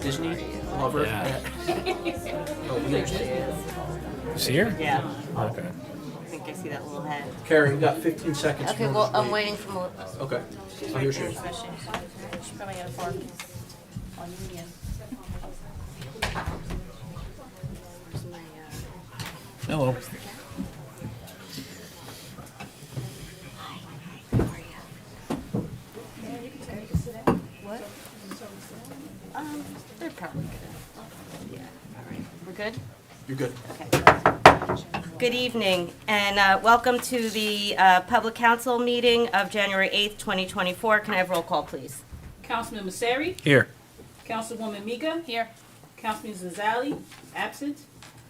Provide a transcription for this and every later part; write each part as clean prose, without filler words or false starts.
Disney lover. Yeah. Oh, we understand. See her? Yeah, Okay. I think I see that little head. Carrie, you got 15 seconds. Okay, well, I'm waiting for more. Okay. Oh, here she is. She's probably at a farm on Union. Hello. What? They're probably good. Yeah, all right. We're good? You're good. Okay. Good evening, and welcome to the Public Council meeting of January 8th, 2024. Can I have roll call, please? Councilman Masseri, Here. Councilwoman Mika, Here. Councilman Zazali, absent.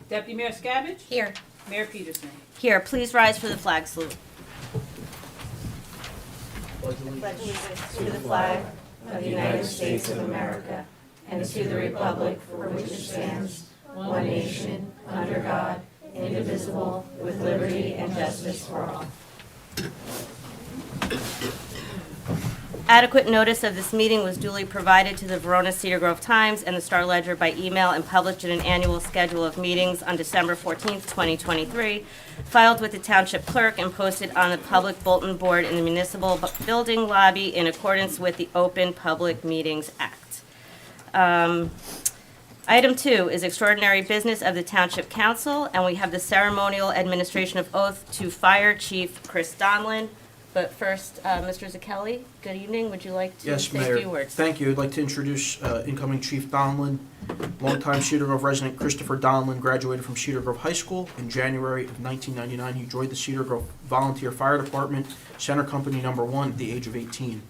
Deputy Mayor Scabbage, Here. Mayor Peterson. Here, please rise for the flag salute. Pledge allegiance. To the flag of the United States of America and to the republic for which it stands, one nation, under God, indivisible, with liberty and justice for all. Adequate notice of this meeting was duly provided to the Verona Cedar Grove Times and the Star Ledger by email and published in an annual schedule of meetings on December 14th, 2023, filed with the Township Clerk and posted on the public bulletin board in the municipal building lobby in accordance with the Open Public Meetings Act. Item 2 is extraordinary business of the Township Council, and we have the ceremonial administration of oath to Fire Chief Chris Donlin. But first, Mr. Zakelli, good evening. Would you like to Yes, say Mayor. a few words? Thank you. I'd like to introduce incoming Chief Donlin. Longtime Cedar Grove resident Christopher Donlin graduated from Cedar Grove High School in January of 1999. He joined the Cedar Grove Volunteer Fire Department, Center Company Number 1, at the age of 18.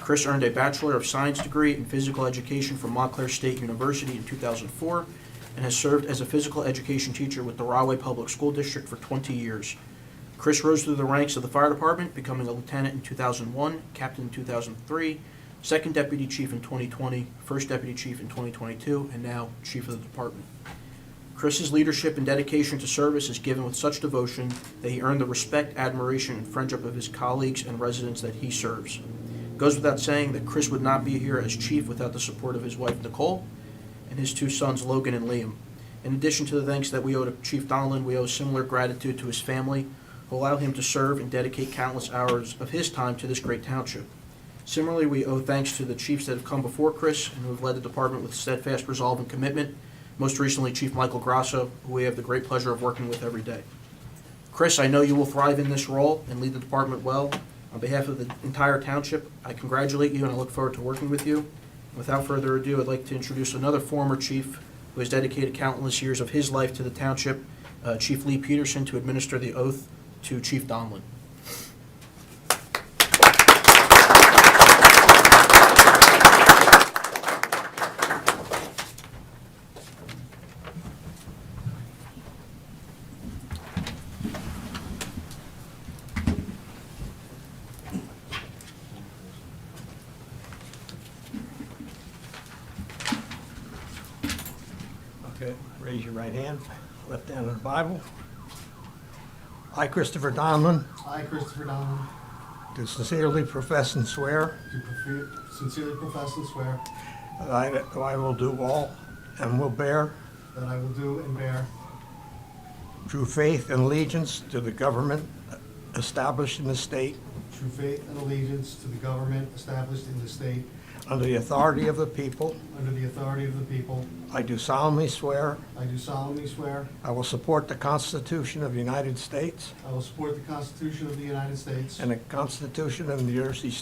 Chris earned a Bachelor of Science degree in Physical Education from Montclair State University in 2004 and has served as a physical education teacher with the Rahway Public School District for 20 years. Chris rose through the ranks of the fire department, becoming a lieutenant in 2001, captain in 2003, second deputy chief in 2020, first deputy chief in 2022, and now chief of the department. Chris's leadership and dedication to service is given with such devotion that he earned the respect, admiration, and friendship of his colleagues and residents that he serves. It goes without saying that Chris would not be here as chief without the support of his wife, Nicole, and his two sons, Logan and Liam. In addition to the thanks that we owe to Chief Donlin, we owe similar gratitude to his family, who allow him to serve and dedicate countless hours of his time to this great township. Similarly, we owe thanks to the chiefs that have come before Chris and who have led the department with steadfast resolve and commitment, most recently Chief Michael Grasso, who we have the great pleasure of working with every day. Chris, I know you will thrive in this role and lead the department well. On behalf of the entire township, I congratulate you and I look forward to working with you. Without further ado, I'd like to introduce another former chief who has dedicated countless years of his life to the township, Chief Lee Peterson, to administer the oath to Chief Donlin. Okay, raise your right hand, left hand on the Bible. I, Christopher Donlin, I, Christopher Donlin, do sincerely profess and swear do sincerely profess and swear that I will do all and will bear that I will do and bear true faith and allegiance to the government established in the state true faith and allegiance to the government established in the state under the authority of the people. under the authority of the people. I do solemnly swear I do solemnly swear I will support the Constitution of the United States I will support the Constitution of the United States and the Constitution of New Jersey,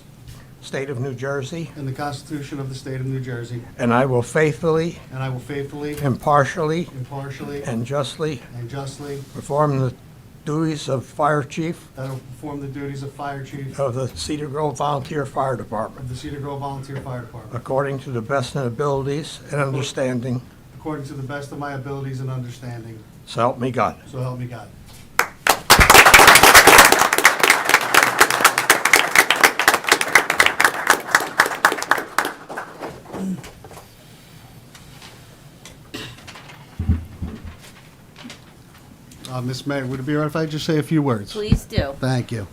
State of New Jersey, and the Constitution of the State of New Jersey, and I will faithfully, and I will faithfully, impartially, impartially, and justly and justly perform the duties of Fire Chief that I will perform the duties of Fire Chief of the Cedar Grove Volunteer Fire Department, of the Cedar Grove Volunteer Fire Department, according to the best of abilities and understanding, according to the best of my abilities and understanding. so help me God. So help me God. Ms. Mayor, would it be all right if I just say a few words? Please do. Thank you.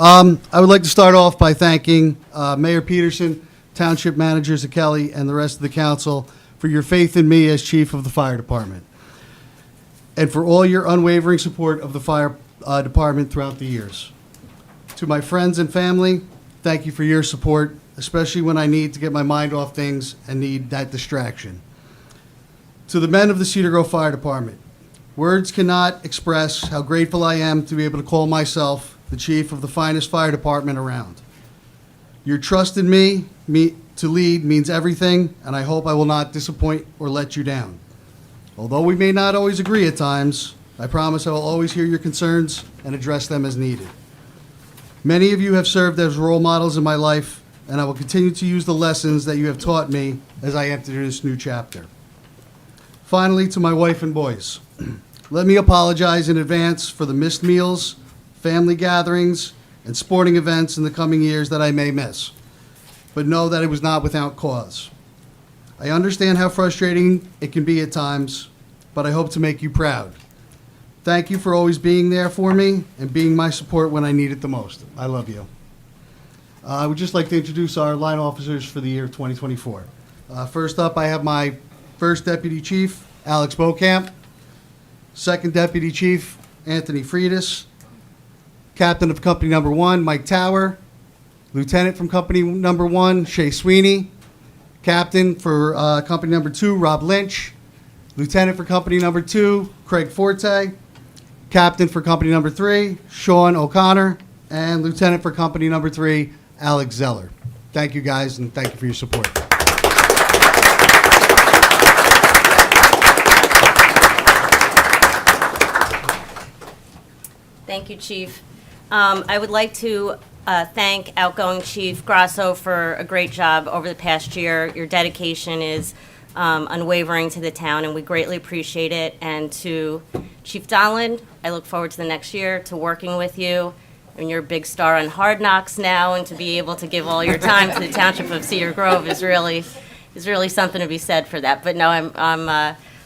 I would like to start off by thanking Mayor Peterson, Township Manager Zakelli, and the rest of the council for your faith in me as Chief of the Fire Department, and for all your unwavering support of the Fire Department throughout the years. To my friends and family, thank you for your support, especially when I need to get my mind off things and need that distraction. To the men of the Cedar Grove Fire Department, words cannot express how grateful I am to be able to call myself the chief of the finest fire department around. Your trust in me to lead means everything, and I hope I will not disappoint or let you down. Although we may not always agree at times, I promise I will always hear your concerns and address them as needed. Many of you have served as role models in my life, and I will continue to use the lessons that you have taught me as I enter this new chapter. Finally, to my wife and boys, let me apologize in advance for the missed meals, family gatherings, and sporting events in the coming years that I may miss, but know that it was not without cause. I understand how frustrating it can be at times, but I hope to make you proud. Thank you for always being there for me and being my support when I need it the most. I love you. I would just like to introduce our line officers for the year 2024. First up, I have my first Deputy Chief, Alex Beaucamp. Second Deputy Chief, Anthony Freitas. Captain of Company Number 1, Mike Tower. Lieutenant from Company Number 1, Shay Sweeney. Captain for Company Number 2, Rob Lynch. Lieutenant for Company Number 2, Craig Forte. Captain for Company Number 3, Sean O'Connor. And Lieutenant for Company Number 3, Alex Zeller. Thank you guys, and thank you for your support. Thank you, Chief. I would like to thank outgoing Chief Grasso for a great job over the past year. Your dedication is unwavering to the town, and we greatly appreciate it. And to Chief Donlin, I look forward to the next year, to working with you. And you're a big star on Hard Knocks now, and to be able to give all your time to the Township of Cedar Grove is really something to be said for that. But no,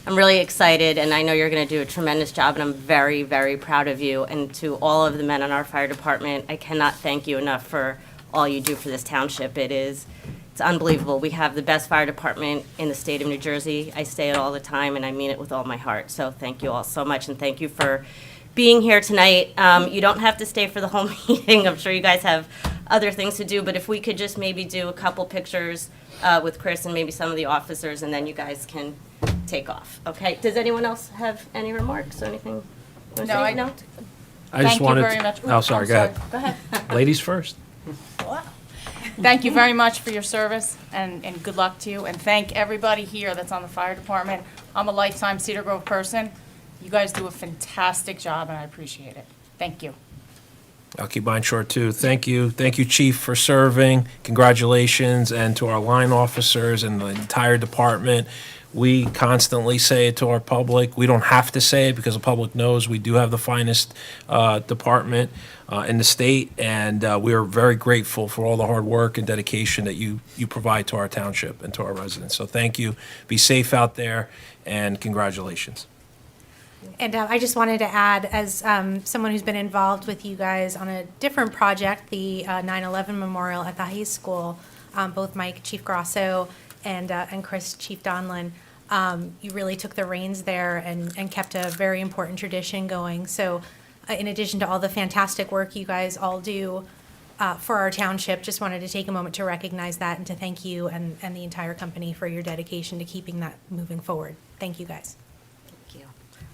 I'm really excited, and I know you're going to do a tremendous job, and I'm very, very proud of you. And to all of the men on our fire department, I cannot thank you enough for all you do for this township. It's unbelievable. We have the best fire department in the state of New Jersey. I say it all the time, and I mean it with all my heart. So thank you all so much, and thank you for being here tonight. You don't have to stay for the whole meeting. I'm sure you guys have other things to do, but if we could just maybe do a couple pictures with Chris and maybe some of the officers, and then you guys can take off. Okay? Does anyone else have any remarks or anything? You wanna No, say? I No? I just Thank you wanted. very much. Oh, sorry. I'm Go ahead. Go ahead. Ladies first. Thank you very much for your service, and good luck to you. And thank everybody here that's on the fire department. I'm a lifetime Cedar Grove person. You guys do a fantastic job, and I appreciate it. Thank you. I'll keep mine short too. Thank you, Chief, for serving. Congratulations, and to our line officers and the entire department. We constantly say it to our public. We don't have to say it because the public knows we do have the finest department in the state, and we are very grateful for all the hard work and dedication that you provide to our township and to our residents. So thank you. Be safe out there, and congratulations. And I just wanted to add, as someone who's been involved with you guys on a different project, the 9/11 Memorial at the high school, both Mike, Chief Grasso, and Chris, Chief Donlin, you really took the reins there and kept a very important tradition going. So in addition to all the fantastic work you guys all do for our township, just wanted to take a moment to recognize that and to thank you and the entire company for your dedication to keeping that moving forward. Thank you, guys. Thank you.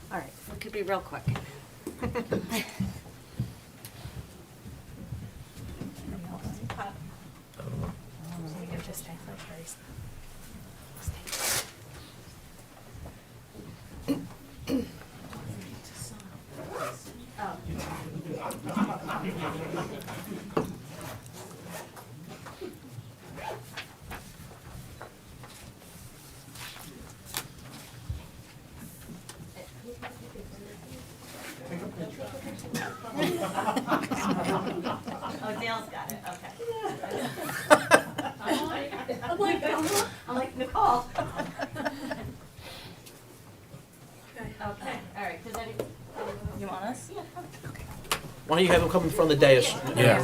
All right, we could be real quick. Oh, Dale's got it, okay. I'm like, Nicole. Okay, all right, does any, You want us? Why don't you have him come in front of the dais? Yeah.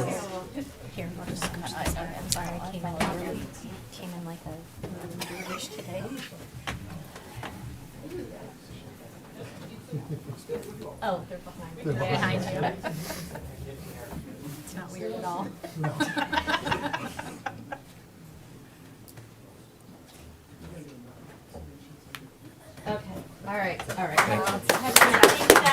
Here, I'll just scooch this up. I'm sorry, I came in early. Came in like a rush today. Oh, they're behind you. Behind you. It's not weird at all. Okay, all right, all right.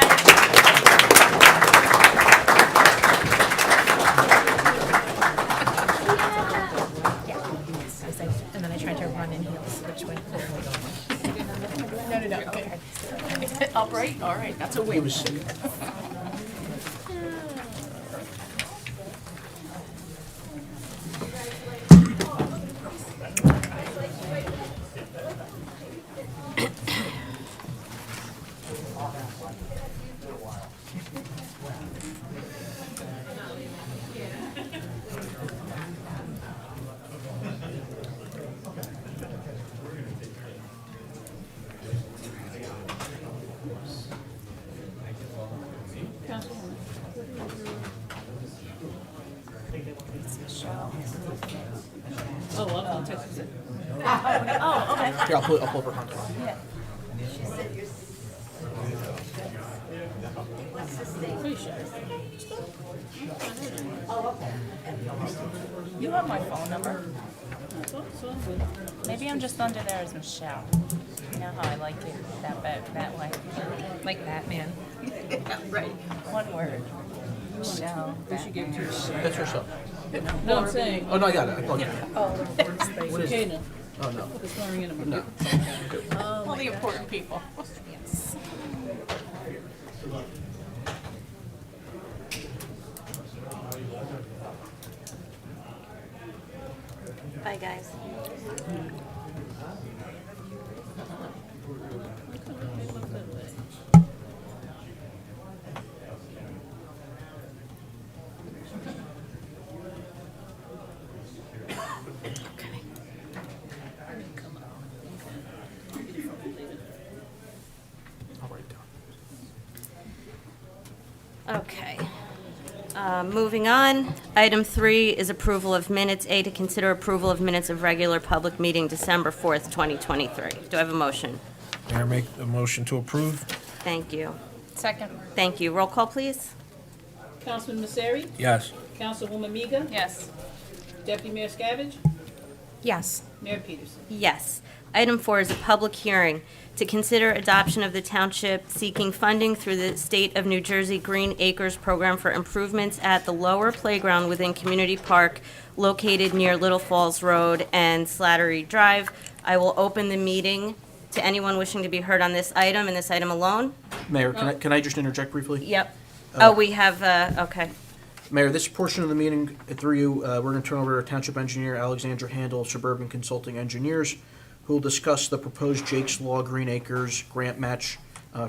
And then I tried to run in heels, which went No, okay. Upright, all right, that's a He win. was sick. Oh, well, I'll text you. Oh, okay. Here, I'll pull up her contact. Pretty sure. You have my phone number. So, Maybe I'm just under there as Michelle. You know how I like it that way. like Batman. Right. One word. Michelle. we should get to it. That's her son. No, I'm saying, Oh, no, I got it. I plugged it in. What is okay, it? now, Oh, no. the swearing in of No. All the important people. Bye, guys. I'll write it down. Okay. Moving on, item 3 is approval of minutes. A, to consider approval of minutes of regular public meeting December 4th, 2023. Do I have a motion? Mayor, make a motion to approve? Thank you. Second. Thank you. Roll call, please. Councilman Messeri, Yes. Councilwoman Miga, Yes. Deputy Mayor Scavage, Yes. Mayor Peterson. Yes. Item 4 is a public hearing to consider adoption of the township seeking funding through the State of New Jersey Green Acres Program for improvements at the lower playground within Community Park located near Little Falls Road and Slattery Drive. I will open the meeting to anyone wishing to be heard on this item and this item alone. Mayor, can I just interject briefly? Yep. Oh, we have, okay. Mayor, this portion of the meeting, through you, we're going to turn over to our Township Engineer, Alexandra Handel, Suburban Consulting Engineers, who will discuss the proposed Jake's Law Green Acres grant match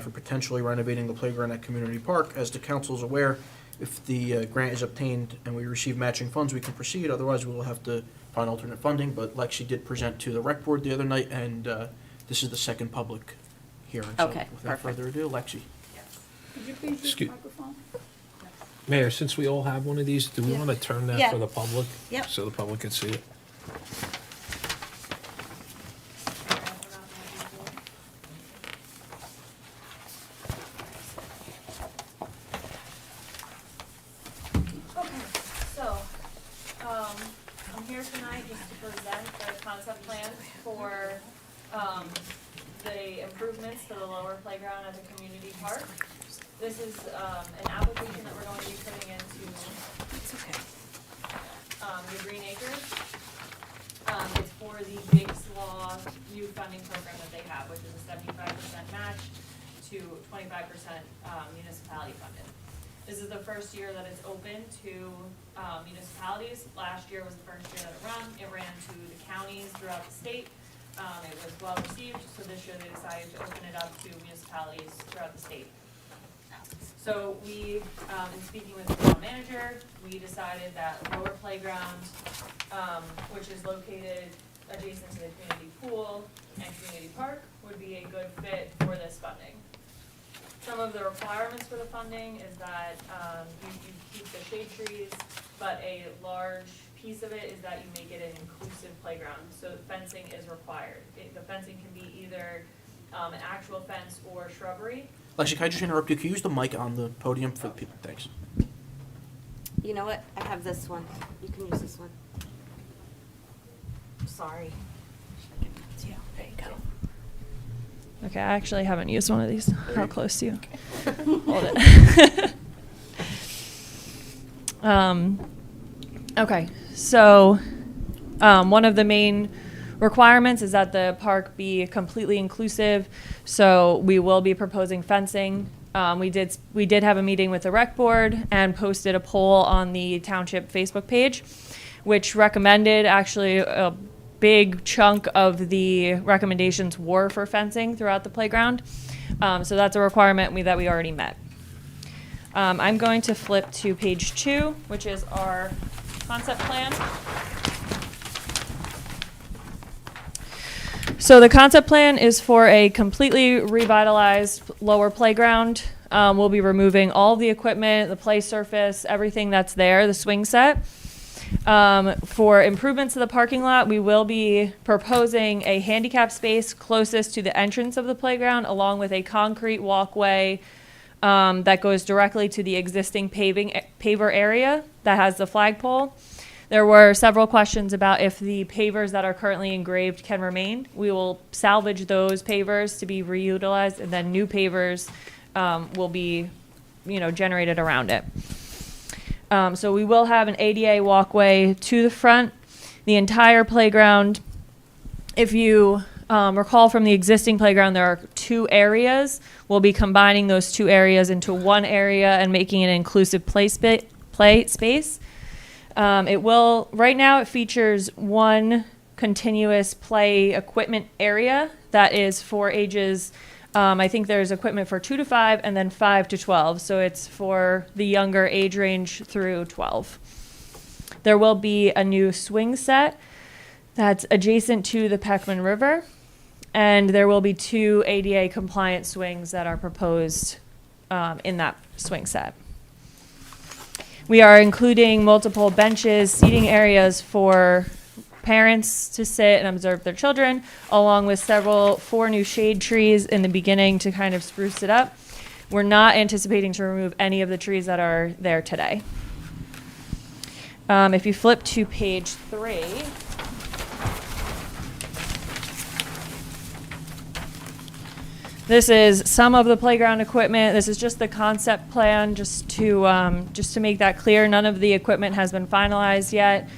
for potentially renovating the playground at Community Park. As the council is aware, if the grant is obtained and we receive matching funds, we can proceed. Otherwise, we will have to find alternate funding. But Lexi did present to the rec board the other night, and this is the second public hearing. So Okay, without perfect. further ado, Lexi. Could you please use the Excuse- microphone? Mayor, since we all have one of these, do we want to turn that Yeah. for the public? Yep. So the public can see it? So, I'm here tonight just to present the concept plan for, the improvements to the lower playground at the community park. This is, an application that we're going to be putting into, the Green Acres. It's for the Jake's Law youth funding program that they have, which is a 75% match to 25%, municipality funded. This is the first year that it's open to municipalities. Last year was the first year that it ran. It ran to the counties throughout the state. It was well received, so this year they decided to open it up to municipalities throughout the state. So we, in speaking with the town manager, we decided that lower playground, which is located adjacent to the community pool and community park, would be a good fit for this funding. some of the requirements for the funding is that you keep the shade trees, but a large piece of it is that you make it an inclusive playground. So fencing is required. The fencing can be either an actual fence or shrubbery. Lexi, can I just interrupt you? Can you use the mic on the podium for the people? Thanks. You know what? I have this one. You can use this one. Sorry. Yeah, there you go. Okay, I actually haven't used one of these. How close to you? Hold it. Okay, so one of the main requirements is that the park be completely inclusive. So we will be proposing fencing. We did have a meeting with the rec board and posted a poll on the township Facebook page, which recommended actually a big chunk of the recommendations were for fencing throughout the playground. So that's a requirement that we already met. I'm going to flip to page 2, which is our concept plan. So the concept plan is for a completely revitalized lower playground. We'll be removing all the equipment, the play surface, everything that's there, the swing set. For improvements to the parking lot, we will be proposing a handicap space closest to the entrance of the playground, along with a concrete walkway that goes directly to the existing paver area that has the flagpole. There were several questions about if the pavers that are currently engraved can remain. We will salvage those pavers to be reutilized, and then new pavers will be, generated around it. So we will have an ADA walkway to the front. The entire playground, if you recall from the existing playground, there are 2 areas. We'll be combining those 2 areas into one area and making an inclusive play space. Right now it features one continuous play equipment area that is for ages, I think there's equipment for 2 to 5 and then 5 to 12. So it's for the younger age range through 12. There will be a new swing set that's adjacent to the Peckman River. And there will be 2 ADA compliant swings that are proposed in that swing set. We are including multiple benches, seating areas for parents to sit and observe their children, along with 4 new shade trees in the beginning to kind of spruce it up. We're not anticipating to remove any of the trees that are there today. If you flip to page 3, this is some of the playground equipment. This is just the concept plan, just to make that clear. None of the equipment has been finalized yet.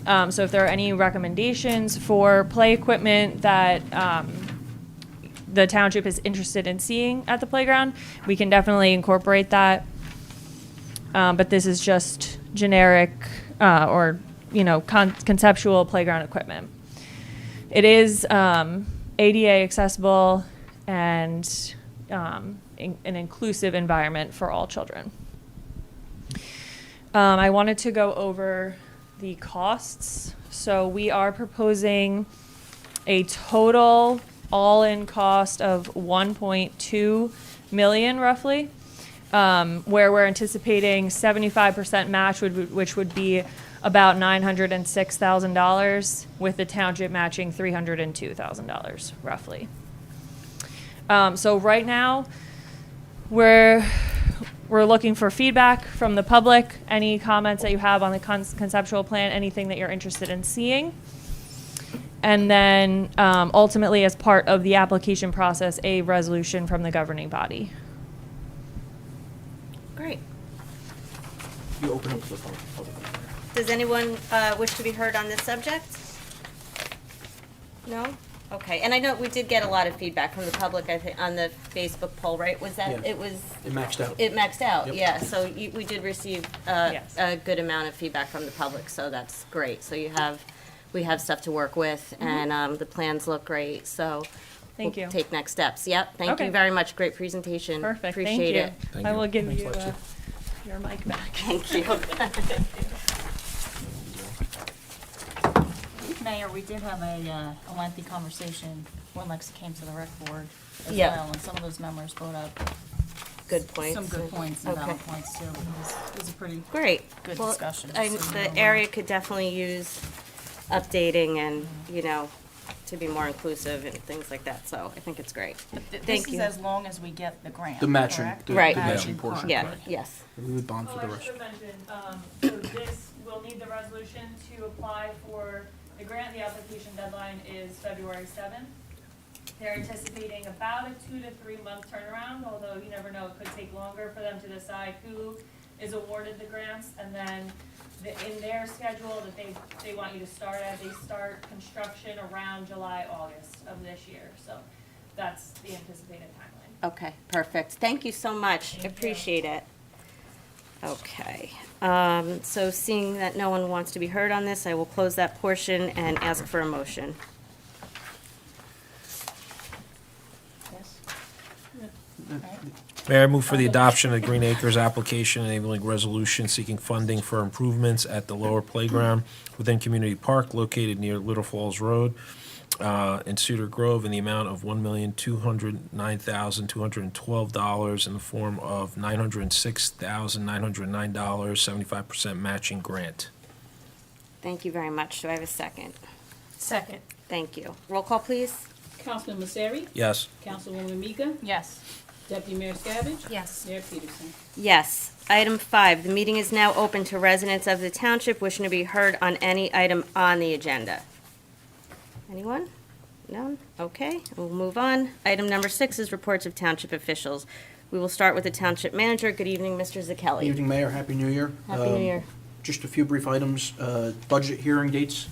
So if there are any recommendations for play equipment that the township is interested in seeing at the playground, we can definitely incorporate that. But this is just generic conceptual playground equipment. It is ADA accessible and an inclusive environment for all children. I wanted to go over the costs. So we are proposing a total all-in cost of $1.2 million roughly, where we're anticipating 75% match, which would be about $906,000, with the township matching $302,000 roughly. So right now, we're looking for feedback from the public, any comments that you have on the conceptual plan, anything that you're interested in seeing. And then ultimately, as part of the application process, a resolution from the governing body. Great. You open up to the public. Does anyone wish to be heard on this subject? No? Okay, and I know we did get a lot of feedback from the public, I think, on the Facebook poll, right? Was that, Yeah. it was? It maxed out. It maxed out, Yep. yeah, so we did receive Yes. a good amount of feedback from the public, so that's great. So we have stuff to work with, and the plans look great, so. Thank we'll you. take next steps, yep. Thank Okay. you very much, great presentation. Perfect, thank Appreciate you. it. Thank I you. will give Thanks, you Lexi. your mic back. Thank you. Mayor, we did have a lengthy conversation when Lexi came to the rec board as Yeah. well, and some of those members brought up good points. Some good points and Okay. valid points too. It was a pretty Great. good Well, discussion. I- so you know The where- area could definitely use updating and, to be more inclusive and things like that, so I think it's great. This Thank is you. as long as we get the grant, The matching, correct? the Right. matching portion. Yeah, correct. yes. We would bond Oh, for the I rest. should have mentioned, so this, we'll need the resolution to apply for the grant. The application deadline is February 7th. They're anticipating about a 2 to 3 month turnaround, although you never know, it could take longer for them to decide who is awarded the grants. And then in their schedule that they want you to start at, they start construction around July, August of this year. So that's the anticipated timeline. Okay, perfect. Thank you so much. Thank you. Appreciate it. Okay, so seeing that no one wants to be heard on this, I will close that portion and ask for a motion. Yes. Mayor, I move for the adoption of the Green Acres application enabling resolution seeking funding for improvements at the lower playground within Community Park located near Little Falls Road in Cedar Grove in the amount of $1,209,212 in the form of $906,909, 75% matching grant. Thank you very much. Do I have a second? Second. Thank you. Roll call, please. Councilman Messeri, Yes. Councilwoman Mika, Yes. Deputy Mayor Savage, Yes. Mayor Peterson. Yes. Item 5, the meeting is now open to residents of the township wishing to be heard on any item on the agenda. Anyone? None? Okay, we'll move on. Item number 6 is reports of township officials. We will start with the township manager. Good evening, Mr. Zakelli. Good evening, Mayor. Happy New Year. Happy New Year. Just a few brief items. Budget hearing dates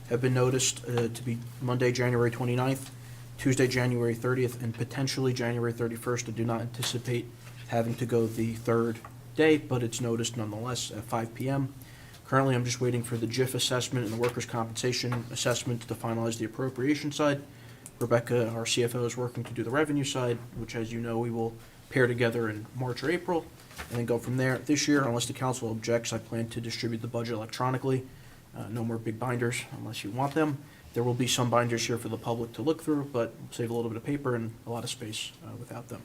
have been noticed to be Monday, January 29th, Tuesday, January 30th, and potentially January 31st. I do not anticipate having to go the third day, but it's noticed nonetheless at 5 p.m. Currently, I'm just waiting for the JIF assessment and the workers' compensation assessment to finalize the appropriation side. Rebecca, our CFO, is working to do the revenue side, which, as you know, we will pair together in March or April, and then go from there. This year, unless the council objects, I plan to distribute the budget electronically. No more big binders unless you want them. There will be some binders here for the public to look through, but save a little bit of paper and a lot of space without them.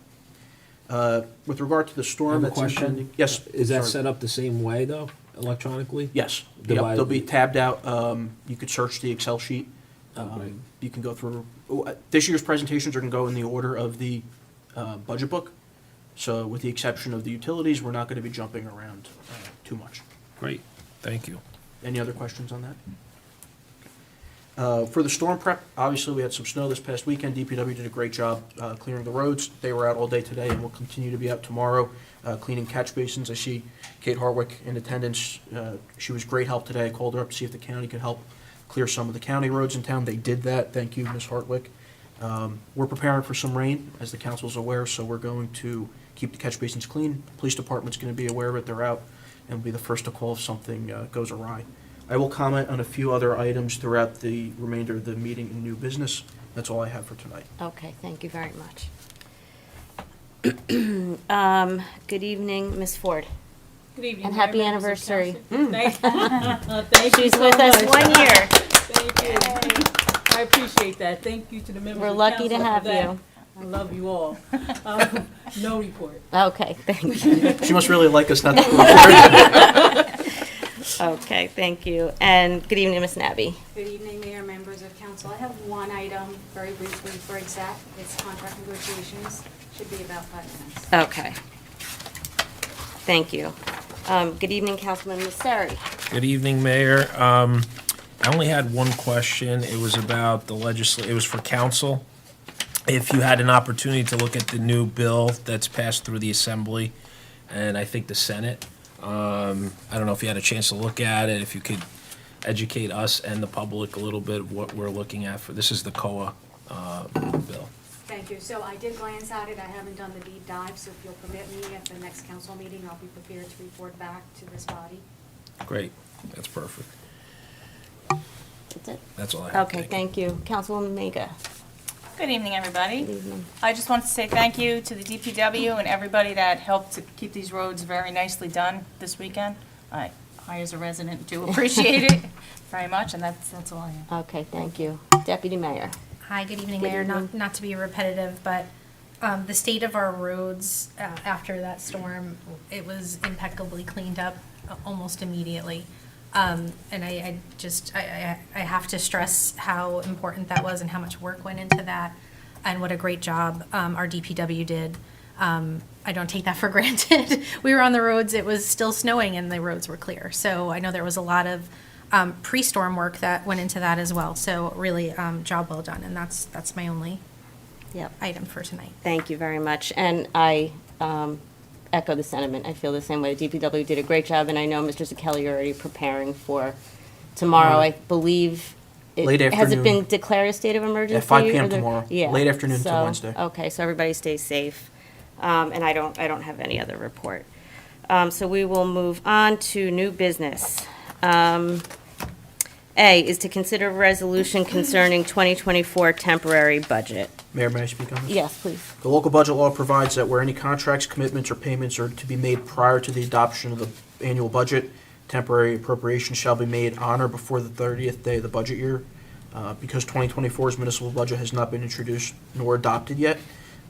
With regard to the storm I have a that's question. impending. Yes. Is that sorry. set up the same way, though, electronically? Yes. Yep, Divide- they'll be tabbed out. You could search the Excel sheet. Okay. You can go through, this year's presentations are going to go in the order of the budget book. So with the exception of the utilities, we're not going to be jumping around too much. Great, thank you. Any other questions on that? For the storm prep, obviously, we had some snow this past weekend. DPW did a great job clearing the roads. They were out all day today and will continue to be out tomorrow, cleaning catch basins. I see Kate Harwick in attendance. She was great help today. I called her up to see if the county could help clear some of the county roads in town. They did that. Thank you, Ms. Hartwick. We're preparing for some rain, as the council's aware, so we're going to keep the catch basins clean. Police department's going to be aware of it. They're out and will be the first to call if something goes awry. I will comment on a few other items throughout the remainder of the meeting in new business. That's all I have for tonight. Okay, thank you very much. Good evening, Ms. Ford. Good evening. And Mayor, happy members of anniversary. council. Thank you She's so with us much. 1 year. Thank you. I appreciate that. Thank you to the members We're of lucky to council for have that. you. I love you all. No report. Okay, thank you. She must really like us not to. Okay, thank you. And good evening, Ms. Nabby. Good evening, Mayor, members of council. I have one item, very briefly, for exec. It's contract negotiations. Should be about 5 minutes. Okay. Thank you. Good evening, Councilman Messeri. Good evening, Mayor. I only had one question. It was about the it was for council. If you had an opportunity to look at the new bill that's passed through the Assembly and I think the Senate, I don't know if you had a chance to look at it, if you could educate us and the public a little bit of what we're looking at for, this is the COA bill. Thank you. So I did glance at it. I haven't done the deep dive, so if you'll permit me, at the next council meeting, I'll be prepared to report back to this body. Great, that's perfect. That's it? That's all I have. Okay, thank you. Councilwoman Mega. Good evening, everybody. Good evening. I just want to say thank you to the DPW and everybody that helped to keep these roads very nicely done this weekend. I as a resident, do appreciate it very much, and that's all I have. Okay, thank you. Deputy Mayor. Hi, good evening, Good Mayor. evening. Not to be repetitive, but The state of our roads after that storm, it was impeccably cleaned up almost immediately. And I have to stress how important that was and how much work went into that and what a great job our DPW did. I don't take that for granted. We were on the roads, it was still snowing and the roads were clear. So I know there was a lot of pre-storm work that went into that as well. So really, job well done. And that's my only Yep. item for tonight. Thank you very much. And I echo the sentiment. I feel the same way. DPW did a great job, and I know Mr. Zakelli, you're already preparing for tomorrow. I believe. Late Has it afternoon. been declared a state of emergency? At 5 p.m. or the- tomorrow. Yeah. Late afternoon to So, Wednesday. Okay, so everybody stay safe. And I don't have any other report. So we will move on to new business. A is to consider resolution concerning 2024 temporary budget. Mayor, may I speak on this? Yes, please. The local budget law provides that where any contracts, commitments, or payments are to be made prior to the adoption of the annual budget, temporary appropriations shall be made on or before the 30th day of the budget year. Because 2024's municipal budget has not been introduced nor adopted yet,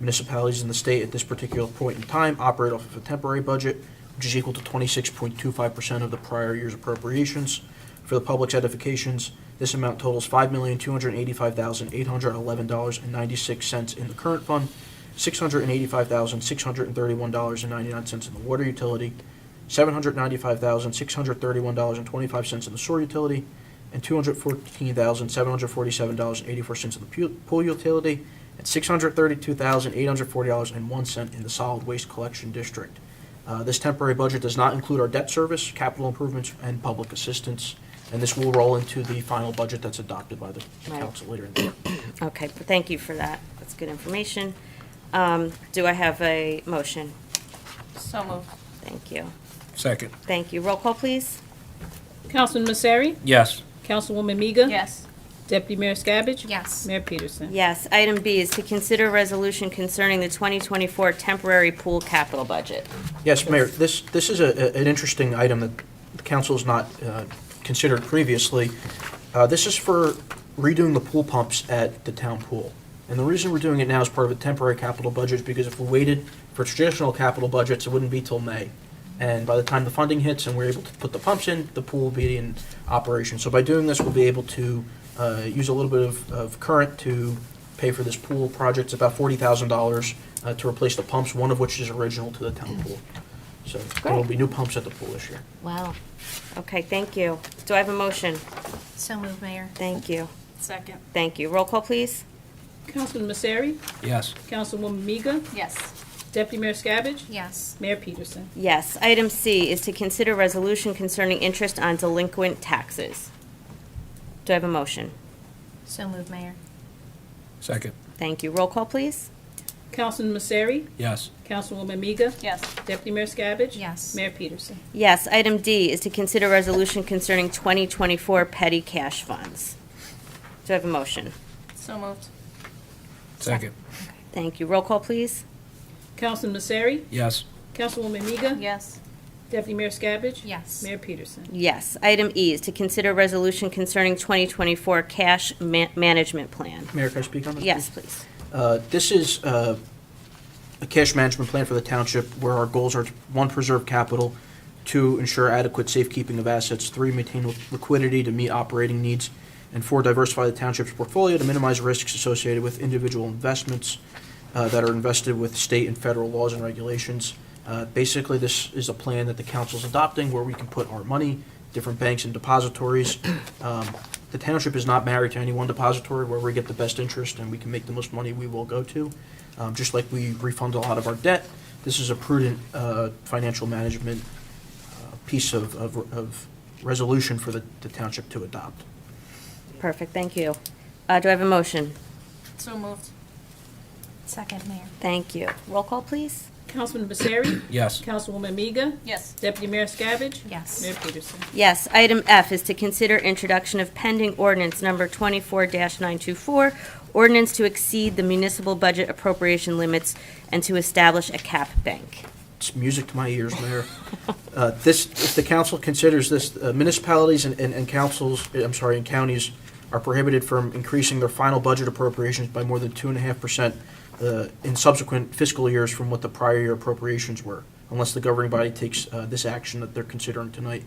municipalities in the state at this particular point in time operate off of a temporary budget, which is equal to 26.25% of the prior year's appropriations. For the public's edifications, this amount totals $5,285,811.96 in the current fund, $685,631.99 in the water utility, $795,631.25 in the sewer utility, and $214,747.84 in the pool utility, and $632,840.01 in the solid waste collection district. This temporary budget does not include our debt service, capital improvements, and public assistance, and this will roll into the final budget that's adopted by the Right. council later in the year. Okay, thank you for that. That's good information. Do I have a motion? So moved. Thank you. Second. Thank you. Roll call, please. Councilman Masseri? Yes. Councilwoman Miga? Yes. Deputy Mayor Skabbage? Yes. Mayor Peterson? Yes. Item B is to consider resolution concerning the 2024 temporary pool capital budget. Yes, Mayor, this is an interesting item that the council has not considered previously. This is for redoing the pool pumps at the town pool. And the reason we're doing it now as part of a temporary capital budget is because if we waited for traditional capital budgets, it wouldn't be till May. And by the time the funding hits and we're able to put the pumps in, the pool will be in operation. So by doing this, we'll be able to use a little bit of current to pay for this pool project. It's about $40,000 to replace the pumps, one of which is original to the town pool. So there will be new pumps at the pool this year. Wow. Okay, thank you. Do I have a motion? So moved, Mayor. Thank you. Second. Thank you. Roll call, please. Councilman Masseri? Yes. Councilwoman Miga? Yes. Deputy Mayor Skabbage? Yes. Mayor Peterson? Yes. Item C is to consider resolution concerning interest on delinquent taxes. Do I have a motion? So moved, Mayor. Second. Thank you. Roll call, please. Councilman Masseri? Yes. Councilwoman Miga? Yes. Deputy Mayor Skabbage? Yes. Mayor Peterson? Yes. Item D is to consider resolution concerning 2024 petty cash funds. Do I have a motion? So moved. Second. Thank you. Roll call, please. Councilman Masseri? Yes. Councilwoman Miga? Yes. Deputy Mayor Skabbage? Yes. Mayor Peterson? Yes. Item E is to consider resolution concerning 2024 cash management plan. Mayor, can I speak on this? Yes, please. This is a cash management plan for the township where our goals are to, 1, preserve capital, 2, ensure adequate safekeeping of assets, 3, maintain liquidity to meet operating needs, and 4, diversify the township's portfolio to minimize risks associated with individual investments that are invested with state and federal laws and regulations. Basically, this is a plan that the council's adopting where we can put our money, different banks and depositories. The township is not married to any one depository. Where we get the best interest and we can make the most money, we will go to. Just like we refund a lot of our debt, this is a prudent financial management piece of resolution for the township to adopt. Perfect. Thank you. Do I have a motion? So moved. Second, Mayor. Thank you. Roll call, please. Councilman Masseri? Yes. Councilwoman Miga? Yes. Deputy Mayor Skabbage? Yes. Mayor Peterson? Yes. Item F is to consider introduction of pending ordinance number 24-924, ordinance to exceed the municipal budget appropriation limits and to establish a cap bank. It's music to my ears, Mayor. If the council considers this, municipalities and councils, and counties are prohibited from increasing their final budget appropriations by more than 2.5% in subsequent fiscal years from what the prior year appropriations were, unless the governing body takes this action that they're considering tonight.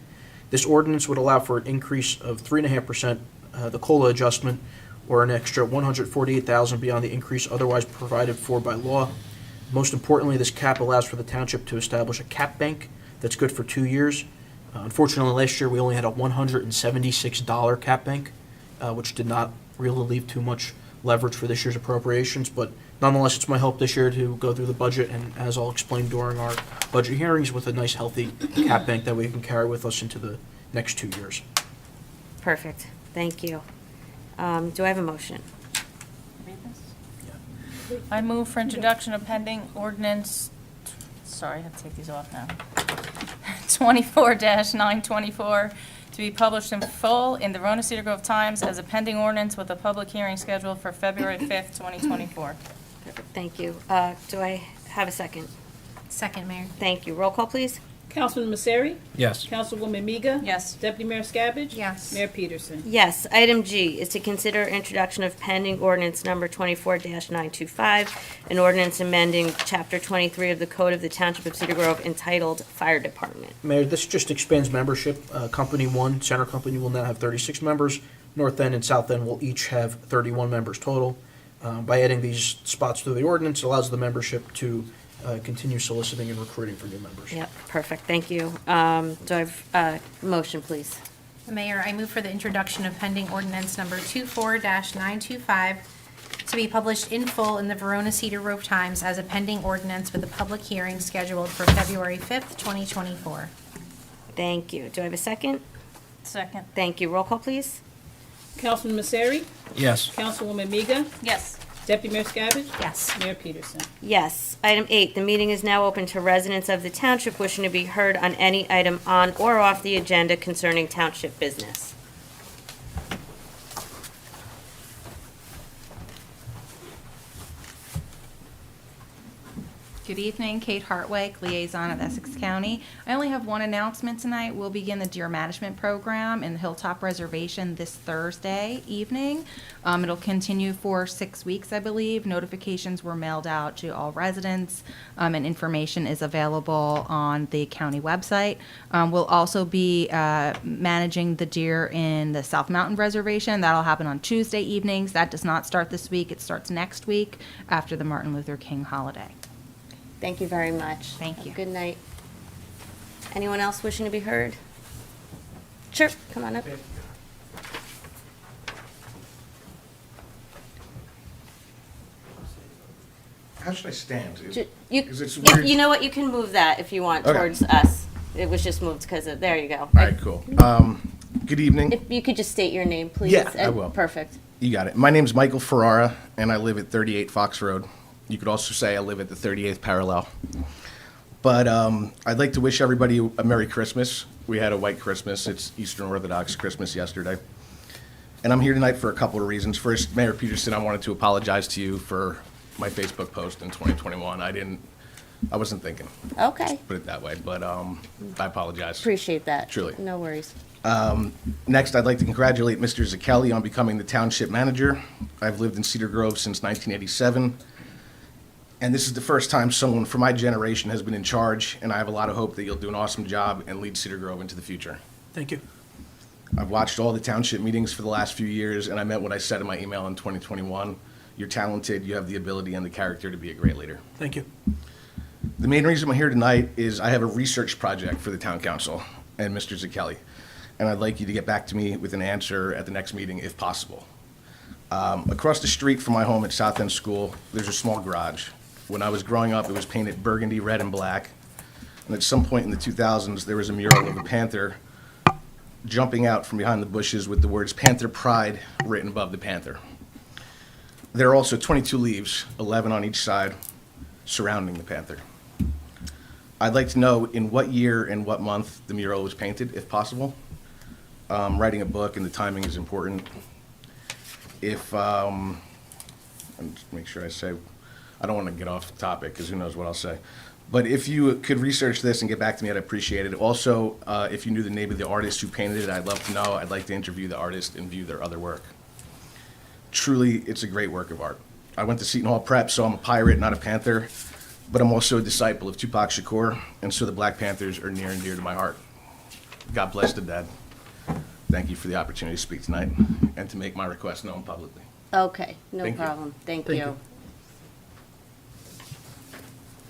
This ordinance would allow for an increase of 3.5%, the COLA adjustment, or an extra $148,000 beyond the increase otherwise provided for by law. Most importantly, this cap allows for the township to establish a cap bank that's good for 2 years. Unfortunately, last year we only had a $176 cap bank, which did not really leave too much leverage for this year's appropriations, but nonetheless, it's my hope this year to go through the budget, and as I'll explain during our budget hearings, with a nice healthy cap bank that we can carry with us into the next 2 years. Perfect. Thank you. Do I have a motion? I move for introduction of pending ordinance, sorry, I have to take these off now. 24-924, to be published in full in the Verona Cedar Grove Times as a pending ordinance with a public hearing scheduled for February 5th, 2024. Perfect. Thank you. Do I have a second? Second, Mayor. Thank you. Roll call, please. Councilman Messeri? Yes. Councilwoman Miga? Yes. Deputy Mayor Skabbage? Yes. Mayor Peterson? Yes. Item G is to consider introduction of pending ordinance number 24-925, an ordinance amending Chapter 23 of the Code of the Township of Cedar Grove entitled Fire Department. Mayor, this just expands membership. Company 1, Center Company, will now have 36 members. North End and South End will each have 31 members total. By adding these spots to the ordinance, it allows the membership to continue soliciting and recruiting for new members. Yep, perfect. Thank you. Do I have a motion, please? Mayor, I move for the introduction of pending ordinance number 24-925 to be published in full in the Verona Cedar Grove Times as a pending ordinance with a public hearing scheduled for February 5th, 2024. Thank you. Do I have a second? Second. Thank you. Roll call, please. Councilman Messeri? Yes. Councilwoman Miga? Yes. Deputy Mayor Skabbage? Yes. Mayor Peterson? Yes. Item 8, the meeting is now open to residents of the township wishing to be heard on any item on or off the agenda concerning township business. Good evening, Kate Hartwig, Liaison of Essex County. I only have one announcement tonight. We'll begin the Deer Management Program in the Hilltop Reservation this Thursday evening. It'll continue for 6 weeks, I believe. Notifications were mailed out to all residents, and information is available on the county website. We'll also be managing the deer in the South Mountain Reservation. That'll happen on Tuesday evenings. That does not start this week. It starts next week after the Martin Luther King holiday. Thank you very much. Thank you. Good night. Anyone else wishing to be heard? Sure, come on up. How should I stand? You, 'Cause it's you- weird. you know what, you can move that if you want Okay. towards us. It was just moved because of, there you go. All right, cool. Good evening. If you could just state your name, please. Yeah, I and- will. Perfect. You got it. My name's Michael Ferrara, and I live at 38 Fox Road. You could also say I live at the 38th parallel. But I'd like to wish everybody a Merry Christmas. We had a white Christmas. It's Eastern Orthodox Christmas yesterday. And I'm here tonight for a couple of reasons. First, Mayor Peterson, I wanted to apologize to you for my Facebook post in 2021. I wasn't thinking, Okay, put it that way, but I apologize. appreciate that. Truly. No worries. Next, I'd like to congratulate Mr. Zakelli on becoming the township manager. I've lived in Cedar Grove since 1987, and this is the first time someone from my generation has been in charge, and I have a lot of hope that you'll do an awesome job and lead Cedar Grove into the future. Thank you. I've watched all the township meetings for the last few years, and I meant what I said in my email in 2021. You're talented, you have the ability and the character to be a great leader. Thank you. The main reason I'm here tonight is I have a research project for the town council and Mr. Zakelli, and I'd like you to get back to me with an answer at the next meeting if possible. Across the street from my home at South End School, there's a small garage. When I was growing up, it was painted burgundy, red, and black, and at some point in the 2000s, there was a mural of a panther jumping out from behind the bushes with the words "Panther Pride" written above the panther. There are also 22 leaves, 11 on each side, surrounding the panther. I'd like to know in what year and what month the mural was painted, if possible. Writing a book and the timing is important. If, and just make sure I say, I don't want to get off topic because who knows what I'll say. But if you could research this and get back to me, I'd appreciate it. Also, if you knew the name of the artist who painted it, I'd love to know. I'd like to interview the artist and view their other work. truly, it's a great work of art. I went to Seton Hall Prep, so I'm a pirate, not a Panther, but I'm also a disciple of Tupac Shakur, and so the Black Panthers are near and dear to my heart. God bless the dead. Thank you for the opportunity to speak tonight and to make my request known publicly. Okay, no Thank you. problem. Thank Thank you. you.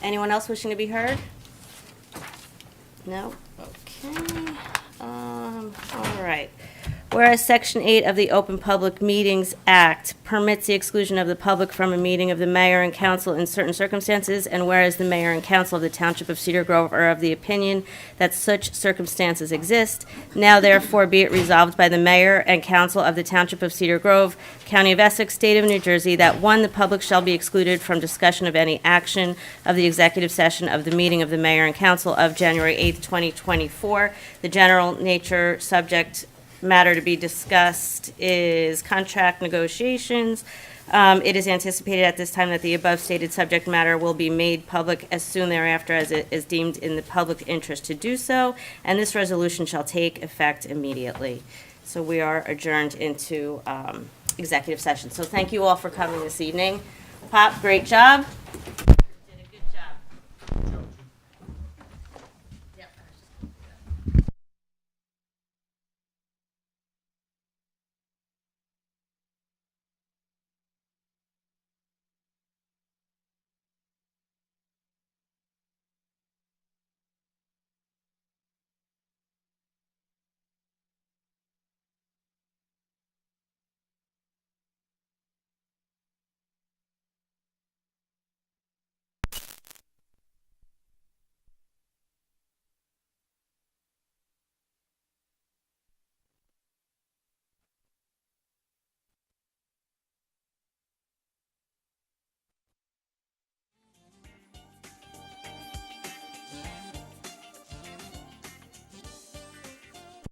Anyone else wishing to be heard? No? Okay. All right. Whereas Section 8 of the Open Public Meetings Act permits the exclusion of the public from a meeting of the mayor and council in certain circumstances, and whereas the mayor and council of the Township of Cedar Grove are of the opinion that such circumstances exist, now therefore be it resolved by the mayor and council of the Township of Cedar Grove, County of Essex, State of New Jersey, that one, the public shall be excluded from discussion of any action of the executive session of the meeting of the mayor and council of January 8th, 2024. The general nature subject matter to be discussed is contract negotiations. It is anticipated at this time that the above stated subject matter will be made public as soon thereafter as it is deemed in the public interest to do so, and this resolution shall take effect immediately. So we are adjourned into executive session. So thank you all for coming this evening. Pop, great job.